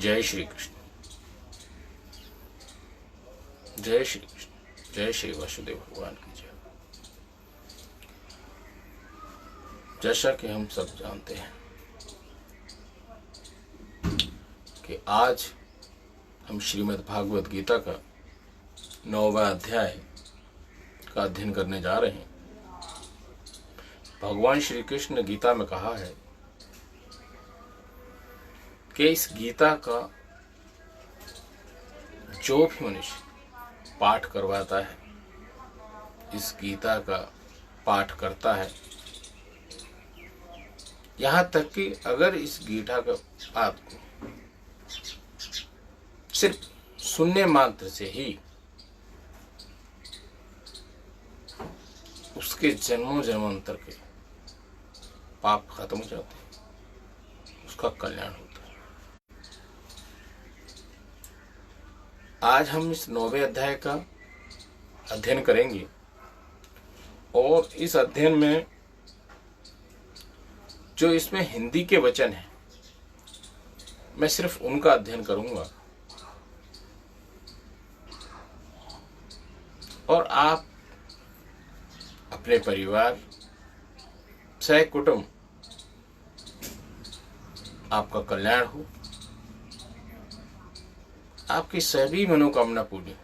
जय श्री कृष्ण। जय श्री कृष्ण। जय श्री वासुदेव भगवान की जय। जैसा कि हम सब जानते हैं कि आज हम श्रीमद् भागवत गीता का 9वां अध्याय का अध्ययन करने जा रहे हैं। भगवान श्री कृष्ण ने गीता में कहा है कि इस गीता का जो भी मनुष्य पाठ करवाता है, इस गीता का पाठ करता है, यहाँ तक कि अगर इस गीता का बात को सिर्फ सुनने मात्र से ही उसके जन्मों जन्मांतर के पाप खत्म हो जाते हैं, उसका कल्याण होता है। आज हम इस 9वें अध्याय का अध्ययन करेंगे और इस अध्ययन में जो इसमें हिंदी के वचन हैं, मैं सिर्फ उनका अध्ययन करूंगा और आप अपने परिवार सह कुटुंब आपका कल्याण हो, आपकी सभी मनोकामना पूरी,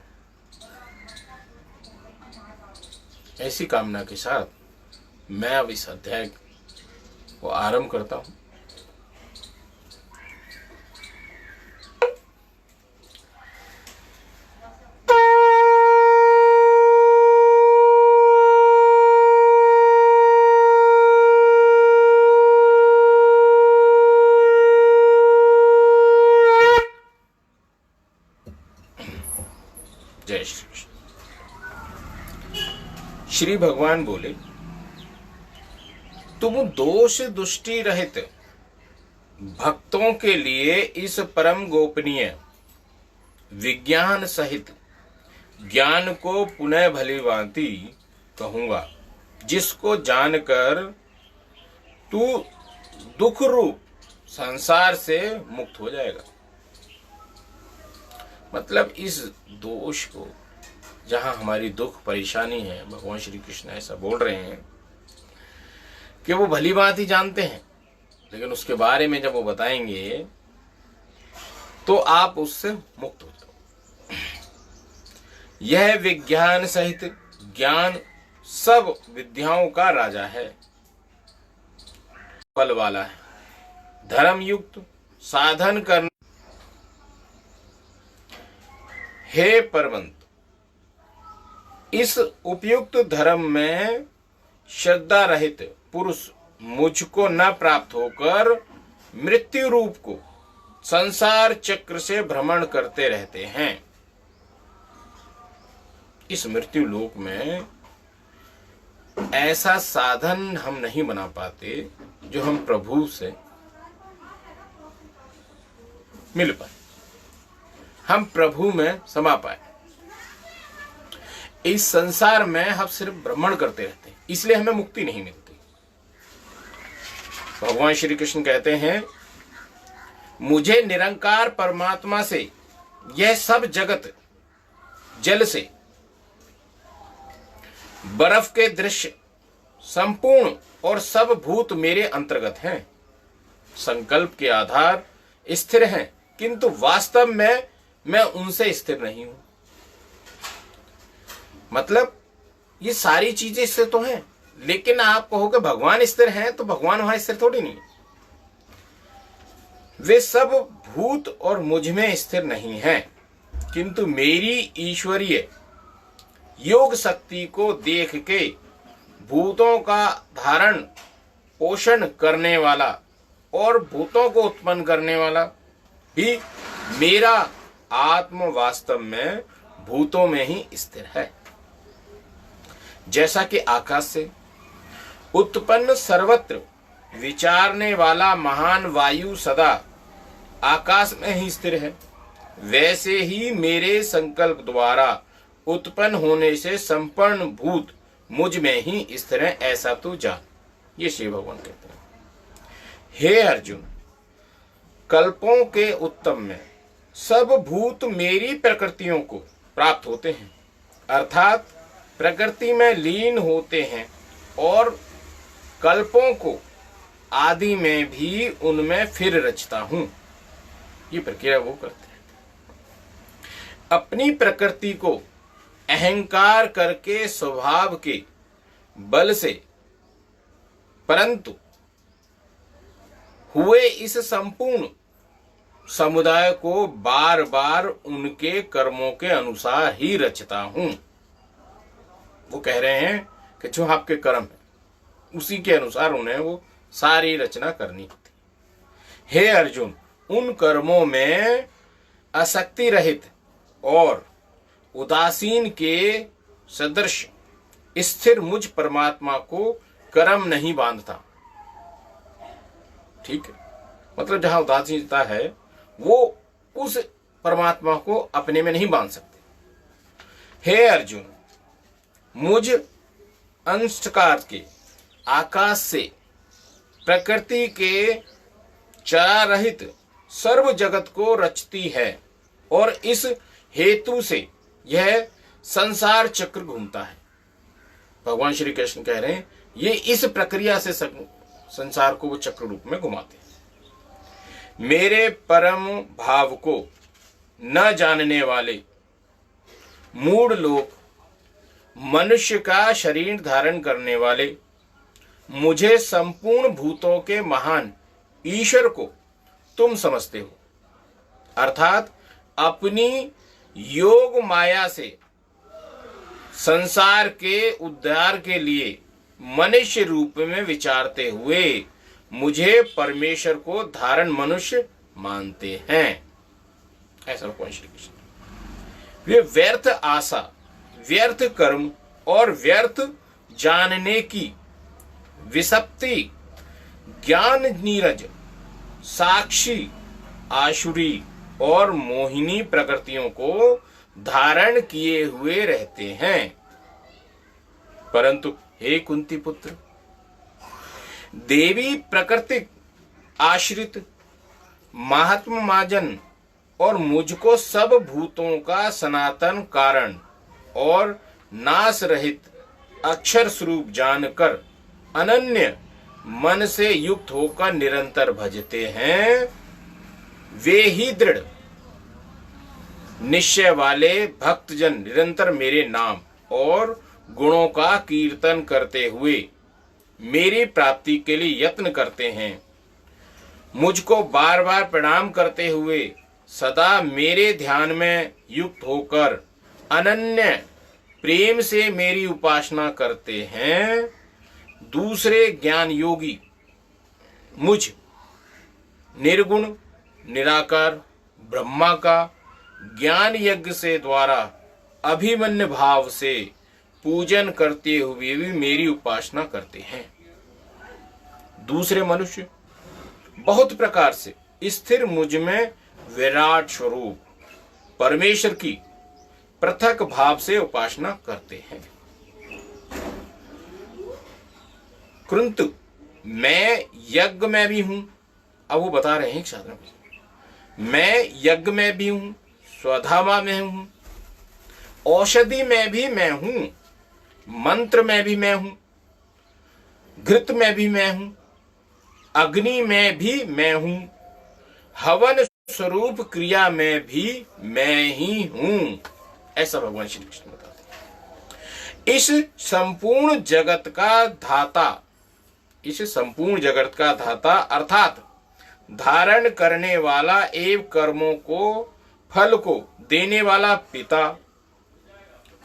ऐसी कामना के साथ मैं अब इस अध्याय को आरंभ करता हूं। जय श्री कृष्ण। श्री भगवान बोले, तुम दोष दुष्टि रहित भक्तों के लिए इस परम गोपनीय विज्ञान सहित ज्ञान को पुनः भली भांति कहूंगा, जिसको जानकर तू दुख रूप संसार से मुक्त हो जाएगा। मतलब इस दोष को, जहां हमारी दुख परेशानी है, भगवान श्री कृष्ण ऐसा बोल रहे हैं कि वो भली बात ही जानते हैं, लेकिन उसके बारे में जब वो बताएंगे तो आप उससे मुक्त हो जाओ। यह विज्ञान सहित ज्ञान सब विद्याओं का राजा है, फल वाला है, धर्म युक्त साधन करना। हे परमंत, इस उपयुक्त धर्म में श्रद्धा रहित पुरुष मुझको न प्राप्त होकर मृत्यु रूप को संसार चक्र से भ्रमण करते रहते हैं। इस मृत्यु लोक में ऐसा साधन हम नहीं बना पाते जो हम प्रभु से मिल पाए, हम प्रभु में समा पाए। इस संसार में हम सिर्फ भ्रमण करते रहते हैं, इसलिए हमें मुक्ति नहीं मिलती। भगवान श्री कृष्ण कहते हैं, मुझे निरंकार परमात्मा से यह सब जगत जल से बर्फ के दृश्य संपूर्ण और सब भूत मेरे अंतर्गत हैं। संकल्प के आधार स्थिर हैं, किंतु वास्तव में मैं उनसे स्थिर नहीं हूं। मतलब ये सारी चीजें स्थिर तो हैं, लेकिन आप कहो कि भगवान स्थिर हैं, तो भगवान वहां स्थिर थोड़ी नहीं। वे सब भूत और मुझ में स्थिर नहीं हैं, किंतु मेरी ईश्वरीय योग शक्ति को देख के भूतों का धारण पोषण करने वाला और भूतों को उत्पन्न करने वाला भी मेरा आत्म वास्तव में भूतों में ही स्थिर है। जैसा कि आकाश से उत्पन्न सर्वत्र विचारने वाला महान वायु सदा आकाश में ही स्थिर है, वैसे ही मेरे संकल्प द्वारा उत्पन्न होने से संपूर्ण भूत मुझ में ही स्थिर है, ऐसा तू जान। ये श्री भगवान कहते हैं। हे अर्जुन, कल्पों के उत्तम में सब भूत मेरी प्रकृतियों को प्राप्त होते हैं, अर्थात प्रकृति में लीन होते हैं और कल्पों को आदि में भी उनमें फिर रचता हूं। ये प्रक्रिया वो करते हैं। अपनी प्रकृति को अहंकार करके स्वभाव के बल से परंतु हुए इस संपूर्ण समुदाय को बार बार उनके कर्मों के अनुसार ही रचता हूं। वो कह रहे हैं कि जो आपके कर्म है उसी के अनुसार उन्हें वो सारी रचना करनी होती। हे अर्जुन, उन कर्मों में आसक्ति रहित और उदासीन के सदृश स्थिर मुझ परमात्मा को कर्म नहीं बांधता। ठीक है, मतलब जहां उदासीनता है वो उस परमात्मा को अपने में नहीं बांध सकते। हे अर्जुन, मुझ अंशकार के आकाश से प्रकृति के चरा रहित सर्व जगत को रचती है और इस हेतु से यह संसार चक्र घूमता है। भगवान श्री कृष्ण कह रहे हैं ये इस प्रक्रिया से संसार को वो चक्र रूप में घुमाते हैं। मेरे परम भाव को न जानने वाले मूढ़ लोग मनुष्य का शरीर धारण करने वाले मुझे संपूर्ण भूतों के महान ईश्वर को तुम समझते हो, अर्थात अपनी योग माया से संसार के उद्धार के लिए मनुष्य रूप में विचारते हुए मुझे परमेश्वर को धारण मनुष्य मानते हैं। ऐसा भगवान श्री कृष्ण। वे व्यर्थ आशा, व्यर्थ कर्म और व्यर्थ जानने की विसप्ति ज्ञान नीरज साक्षी आशुरी और मोहिनी प्रकृतियों को धारण किए हुए रहते हैं। परंतु हे कुंती पुत्र, देवी प्रकृति आश्रित महात्मा महाजन और मुझको सब भूतों का सनातन कारण और नाश रहित अक्षर स्वरूप जानकर अनन्य मन से युक्त होकर निरंतर भजते हैं, वे ही दृढ़ निश्चय वाले भक्तजन निरंतर मेरे नाम और गुणों का कीर्तन करते हुए मेरी प्राप्ति के लिए यत्न करते हैं। मुझको बार बार प्रणाम करते हुए सदा मेरे ध्यान में युक्त होकर अनन्य प्रेम से मेरी उपासना करते हैं। दूसरे ज्ञान योगी मुझ निर्गुण निराकार ब्रह्मा का ज्ञान यज्ञ से द्वारा अभिमन्य भाव से पूजन करते हुए भी मेरी उपासना करते हैं। दूसरे मनुष्य बहुत प्रकार से स्थिर मुझ में विराट स्वरूप परमेश्वर की पृथक भाव से उपासना करते हैं, किंतु मैं यज्ञ में भी हूं। अब वो बता रहे हैं साधना में, मैं यज्ञ में भी हूं, स्वधामा में हूं, औषधि में भी मैं हूं, मंत्र में भी मैं हूं, घृत में भी मैं हूं, अग्नि में भी मैं हूं, हवन स्वरूप क्रिया में भी मैं ही हूं। ऐसा भगवान श्री कृष्ण बताते हैं। इस संपूर्ण जगत का धाता, इस संपूर्ण जगत का धाता अर्थात धारण करने वाला एवं कर्मों को फल को देने वाला पिता,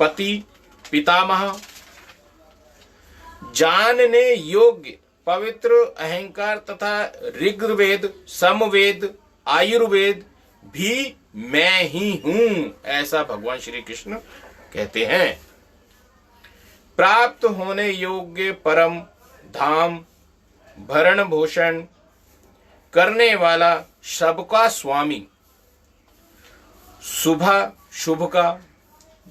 पति, पितामह, जानने योग्य पवित्र अहंकार तथा ऋग्वेद, समवेद, आयुर्वेद भी मैं ही हूं। ऐसा भगवान श्री कृष्ण कहते हैं। प्राप्त होने योग्य परम धाम भरण भूषण करने वाला सबका स्वामी, शुभ शुभ का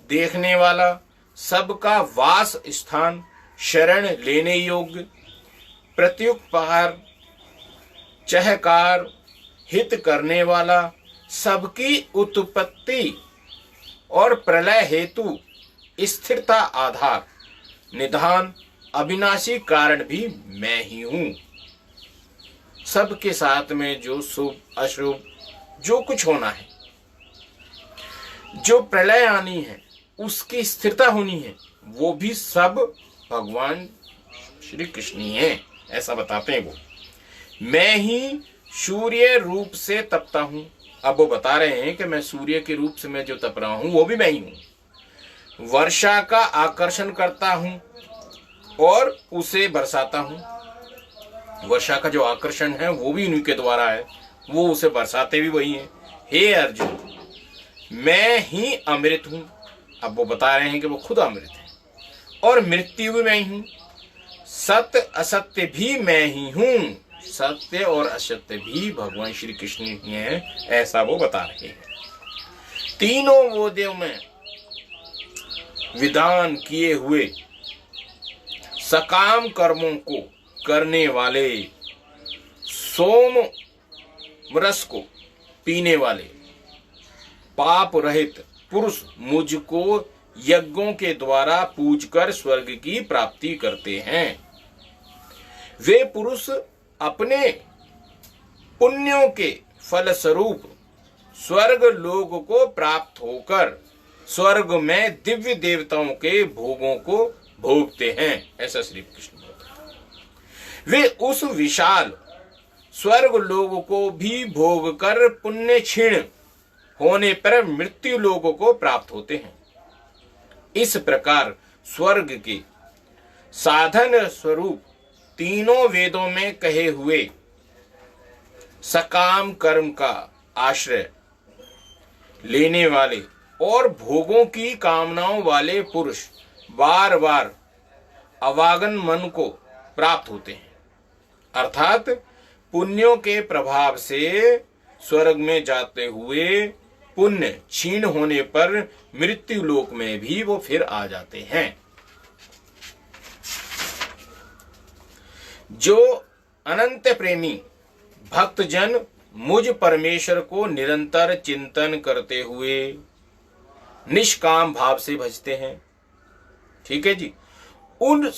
देखने वाला, सबका वास स्थान, शरण लेने योग्य, प्रत्युपकार, चहकार, हित करने वाला, सबकी उत्पत्ति और प्रलय हेतु स्थिरता आधार, निधान, अविनाशी कारण भी मैं ही हूं। सबके साथ में जो शुभ अशुभ जो कुछ होना है, जो प्रलय आनी है, उसकी स्थिरता होनी है, वो भी सब भगवान श्री कृष्ण ही है, ऐसा बताते हैं वो। मैं ही सूर्य रूप से तपता हूं। अब वो बता रहे हैं कि मैं सूर्य के रूप से मैं जो तप रहा हूं वो भी मैं ही हूं। वर्षा का आकर्षण करता हूं और उसे बरसाता हूं। वर्षा का जो आकर्षण है वो भी उन्हीं के द्वारा है, वो उसे बरसाते भी वही हैं। हे अर्जुन, मैं ही अमृत हूं। अब वो बता रहे हैं कि वो खुद अमृत है, और मृत्यु भी मैं ही हूं, सत्य असत्य भी मैं ही हूं। सत्य और असत्य भी भगवान श्री कृष्ण ही हैं, ऐसा वो बता रहे हैं। तीनों वो देव में विधान किए हुए सकाम कर्मों को करने वाले, सोम रस को पीने वाले, पाप रहित पुरुष मुझको यज्ञों के द्वारा पूजकर स्वर्ग की प्राप्ति करते हैं। वे पुरुष अपने पुण्यों के फलस्वरूप स्वर्ग लोक को प्राप्त होकर स्वर्ग में दिव्य देवताओं के भोगों को भोगते हैं, ऐसा श्री कृष्ण बोलते हैं। वे उस विशाल स्वर्ग लोक को भी भोग कर पुण्य क्षीण होने पर मृत्यु लोक को प्राप्त होते हैं। इस प्रकार स्वर्ग के साधन स्वरूप तीनों वेदों में कहे हुए सकाम कर्म का आश्रय लेने वाले और भोगों की कामनाओं वाले पुरुष बार बार अवागन मन को प्राप्त होते हैं, अर्थात पुण्यों के प्रभाव से स्वर्ग में जाते हुए पुण्य क्षीण होने पर मृत्यु लोक में भी वो फिर आ जाते हैं। जो अनंत प्रेमी भक्तजन मुझ परमेश्वर को निरंतर चिंतन करते हुए निष्काम भाव से भजते हैं, ठीक है जी, उन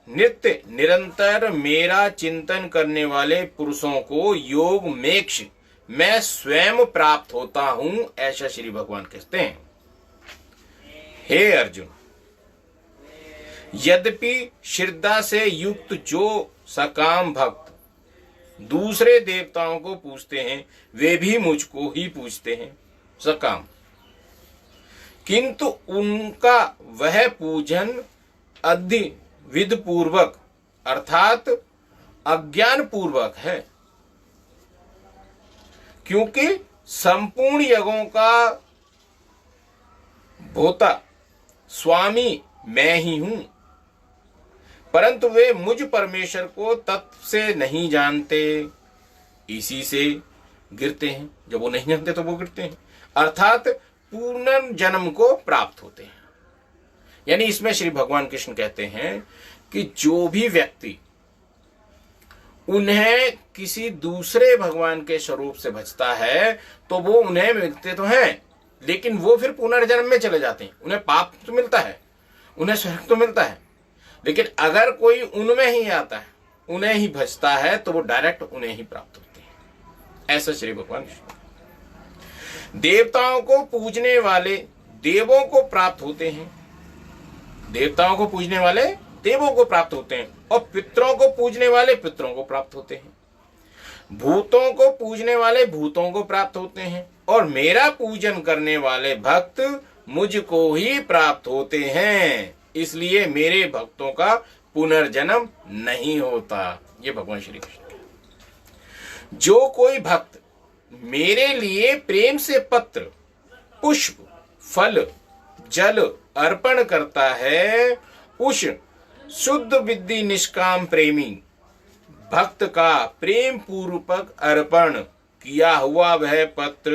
नित्य निरंतर मेरा चिंतन करने वाले पुरुषों को योग मेक्ष मैं स्वयं प्राप्त होता हूं, ऐसा श्री भगवान कहते हैं। हे अर्जुन, यद्यपि श्रद्धा से युक्त जो सकाम भक्त दूसरे देवताओं को पूजते हैं, वे भी मुझको ही पूजते हैं सकाम, किंतु उनका वह पूजन अधिविध पूर्वक अर्थात अज्ञान पूर्वक है, क्योंकि संपूर्ण यज्ञों का भोता स्वामी मैं ही हूं, परंतु वे मुझ परमेश्वर को तत्व से नहीं जानते, इसी से गिरते हैं। जब वो नहीं जानते तो वो गिरते हैं, अर्थात पूर्ण जन्म को प्राप्त होते हैं। यानी इसमें श्री भगवान कृष्ण कहते हैं कि जो भी व्यक्ति उन्हें किसी दूसरे भगवान के स्वरूप से भजता है तो वो उन्हें मिलते तो हैं, लेकिन वो फिर पुनर्जन्म में चले जाते हैं। उन्हें पाप तो मिलता है, उन्हें स्वर्ग तो मिलता है, लेकिन अगर कोई उनमें ही आता है, उन्हें ही भजता है, तो वो डायरेक्ट उन्हें ही प्राप्त होते हैं, ऐसा श्री भगवान कृष्ण। देवताओं को पूजने वाले देवों को प्राप्त होते हैं, देवताओं को पूजने वाले देवों को प्राप्त होते हैं, और पितरों को पूजने वाले पितरों को प्राप्त होते हैं। भूतों को पूजने वाले भूतों को प्राप्त होते हैं, और मेरा पूजन करने वाले भक्त मुझको ही प्राप्त होते हैं, इसलिए मेरे भक्तों का पुनर्जन्म नहीं होता। ये भगवान श्री कृष्ण। जो कोई भक्त मेरे लिए प्रेम से पत्र, पुष्प, फल, जल अर्पण करता है, उस शुद्ध विद्धि निष्काम प्रेमी भक्त का प्रेम पूर्वक अर्पण किया हुआ वह पत्र,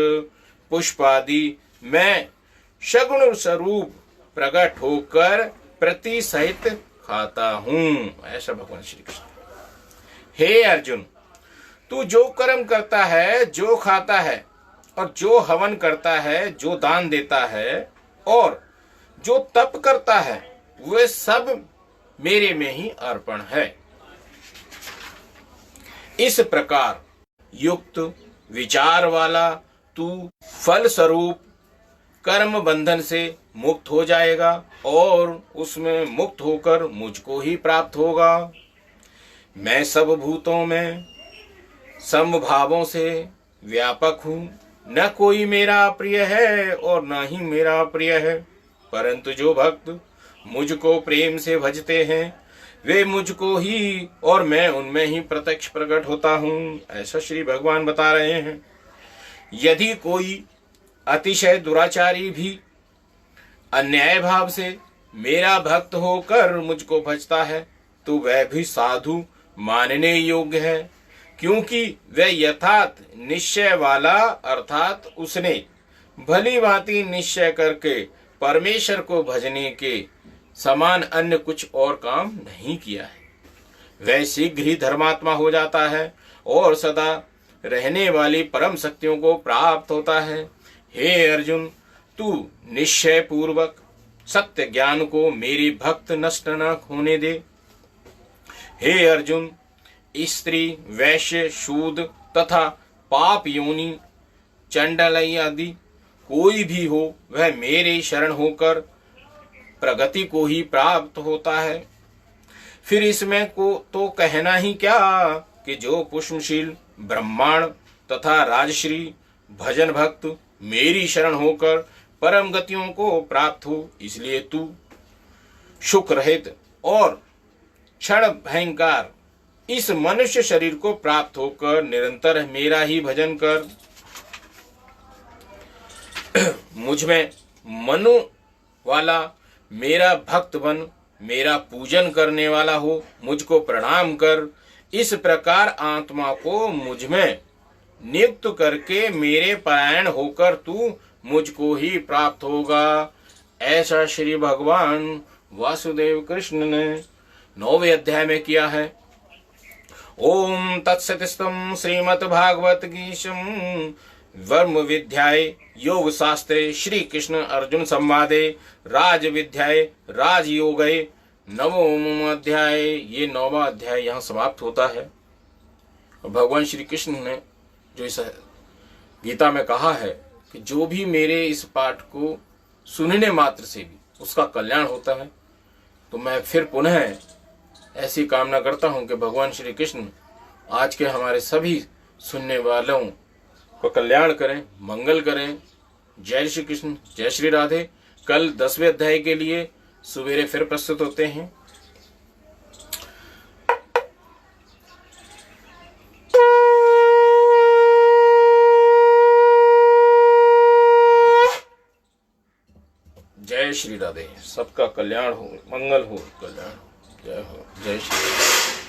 पुष्प आदि मैं सगुण स्वरूप प्रकट होकर प्रति सहित खाता हूं, ऐसा भगवान श्री कृष्ण। हे अर्जुन, तू जो कर्म करता है, जो खाता है और जो हवन करता है, जो दान देता है और जो तप करता है, वे सब मेरे में ही अर्पण है। इस प्रकार युक्त विचार वाला तू फल स्वरूप कर्म बंधन से मुक्त हो जाएगा और उसमें मुक्त होकर मुझको ही प्राप्त होगा। मैं सब भूतों में समभावों से व्यापक हूँ, न कोई मेरा प्रिय है और न ही मेरा प्रिय है, परंतु जो भक्त मुझको प्रेम से भजते हैं वे मुझको ही और मैं उनमें ही प्रत्यक्ष प्रकट होता हूँ, ऐसा श्री भगवान बता रहे हैं। यदि कोई अतिशय दुराचारी भी अन्याय भाव से मेरा भक्त होकर मुझको भजता है तो वह भी साधु मानने योग्य है, क्योंकि वह यथार्थ निश्चय वाला अर्थात उसने भली भांति निश्चय करके परमेश्वर को भजने के समान अन्य कुछ और काम नहीं किया है। वह शीघ्र ही धर्मात्मा हो जाता है और सदा रहने वाली परम शक्तियों को प्राप्त होता है। हे अर्जुन, तू निश्चय पूर्वक सत्य ज्ञान को मेरी भक्त नष्ट न होने दे। हे अर्जुन, स्त्री, वैश्य, शूद्र तथा पाप योनि, चंडाल आदि कोई भी हो, वह मेरे शरण होकर प्रगति को ही प्राप्त होता है। फिर इसमें को तो कहना ही क्या कि जो पुष्पशील ब्रह्मांड तथा राजश्री भजन भक्त मेरी शरण होकर परम गतियों को प्राप्त हो। इसलिए तू सुख रहित और क्षण भयंकर इस मनुष्य शरीर को प्राप्त होकर निरंतर मेरा ही भजन कर। मुझ में मनु वाला मेरा भक्त बन, मेरा पूजन करने वाला हो, मुझको प्रणाम कर। इस प्रकार आत्मा को मुझ में नियुक्त करके मेरे परायण होकर तू मुझको ही प्राप्त होगा, ऐसा श्री भगवान वासुदेव कृष्ण ने 9वें अध्याय में किया है। ओम तत्सतिस्तम श्रीमद्भागवत गीतम वर्म विद्याय योग शास्त्रे श्री कृष्ण अर्जुन संवादे राज विद्याय राजयोगे 9वां अध्याय। ये 9वां अध्याय यहाँ समाप्त होता है। और भगवान श्री कृष्ण ने जो इस गीता में कहा है कि जो भी मेरे इस पाठ को सुनने मात्र से भी उसका कल्याण होता है, तो मैं फिर पुनः ऐसी कामना करता हूं कि भगवान श्री कृष्ण आज के हमारे सभी सुनने वालों को कल्याण करें, मंगल करें। जय श्री कृष्ण, जय श्री राधे। कल 10वें अध्याय के लिए सवेरे फिर प्रस्तुत होते हैं। जय श्री राधे। सबका कल्याण हो, मंगल हो, कल्याण हो। जय हो, जय श्री राधे।